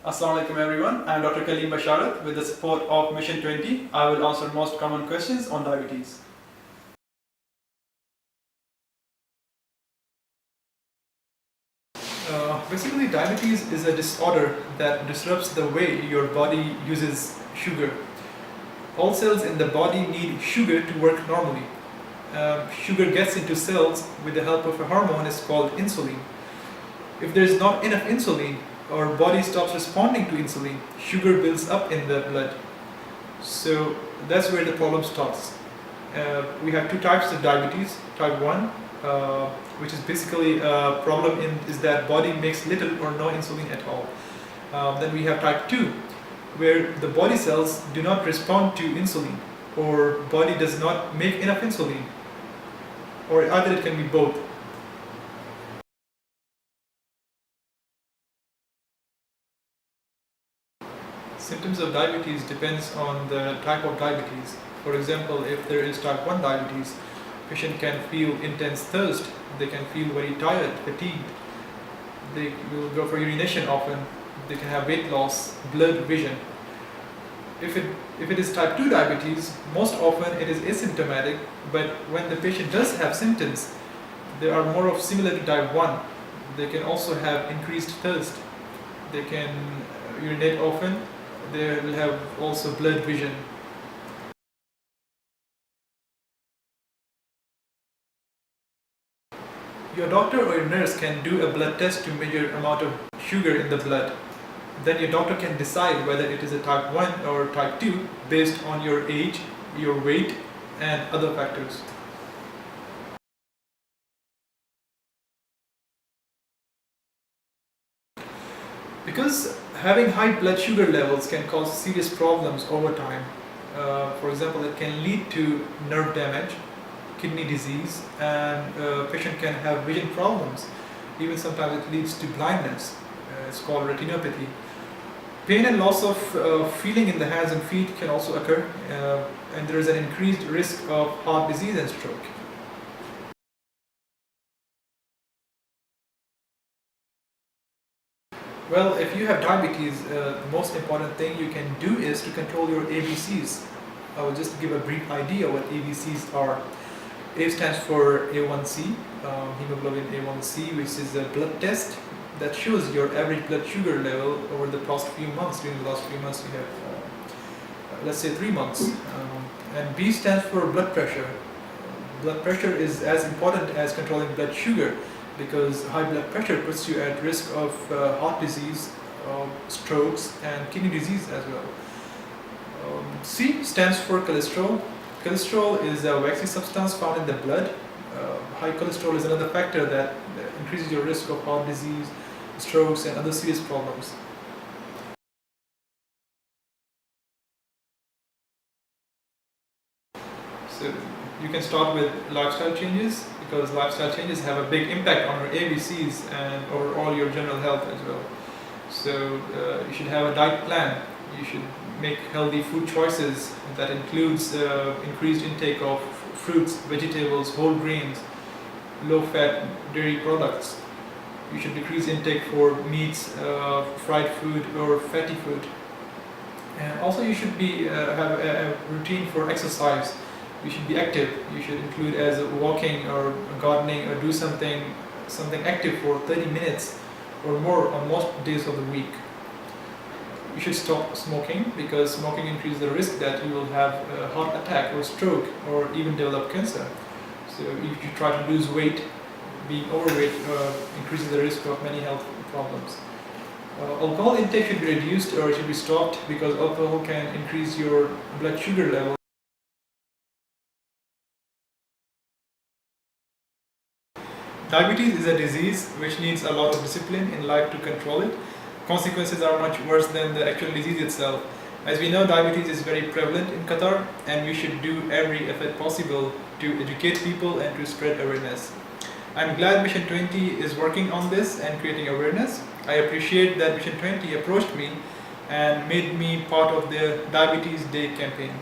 Assalamu alaikum everyone, I am Dr. Kaleem Basharat. With the support of Mission 20, I will answer most common questions on diabetes. Basically, diabetes is a disorder that disrupts the way your body uses sugar. All cells in the body need sugar to work normally. Sugar gets into cells with the help of a hormone is called insulin. If there is not enough insulin, our body stops responding to insulin. Sugar builds up in the blood. So that's where the problem starts. We have two types of diabetes. Type 1, which is basically a problem is that body makes little or no insulin at all. Then we have type 2, where the body cells do not respond to insulin, or body does not make enough insulin, or either it can be both. Symptoms of diabetes depends on the type of diabetes. For example, if there is type 1 diabetes, patient can feel intense thirst, they can feel very tired, fatigued, they will go for urination often, they can have weight loss, blurred vision. If it is type 2 diabetes, most often it is asymptomatic, but when the patient does have symptoms, they are more of similar to type 1. They can also have increased thirst, they can urinate often, they will have also blurred vision. Your doctor or your nurse can do a blood test to measure amount of sugar in the blood. Then your doctor can decide whether it is a type 1 or type 2 based on your age, your weight, and other factors. Because having high blood sugar levels can cause serious problems over time. For example, it can lead to nerve damage, kidney disease, and patient can have vision problems. Even sometimes it leads to blindness. It's called retinopathy. Pain and loss of feeling in the hands and feet can also occur, and there is an increased risk of heart disease and stroke. Well, if you have diabetes, the most important thing you can do is to control your ABCs. I will just give a brief idea what ABCs are. A stands for A1C, hemoglobin A1C, which is a blood test that shows your average blood sugar level over the past few months. During the last few months, you have, let's say, 3 months. And B stands for blood pressure. Blood pressure is as important as controlling blood sugar, because high blood pressure puts you at risk of heart disease, strokes, and kidney disease as well. C stands for cholesterol. Cholesterol is a waxy substance found in the blood. High cholesterol is another factor that increases your risk of heart disease, strokes, and other serious problems. So you can start with lifestyle changes, because lifestyle changes have a big impact on your ABCs and overall your general health as well. So you should have a diet plan. You should make healthy food choices that includes increased intake of fruits, vegetables, whole grains, low-fat dairy products. You should decrease intake for meats, fried food, or fatty food. And also you should have a routine for exercise. You should be active. You should include as walking or gardening, or do something active for 30 minutes or more on most days of the week. You should stop smoking, because smoking increases the risk that you will have a heart attack or stroke or even develop cancer. So if you try to lose weight, being overweight increases the risk of many health problems. Alcohol intake should be reduced or it should be stopped, because alcohol can increase your blood sugar level. Diabetes is a disease which needs a lot of discipline in life to control it. Consequences are much worse than the actual disease itself. As we know, diabetes is very prevalent in Qatar, and we should do every effort possible to educate people and to spread awareness. I'm glad Mission 20 is working on this and creating awareness. I appreciate that Mission 20 approached me and made me part of their Diabetes Day campaign.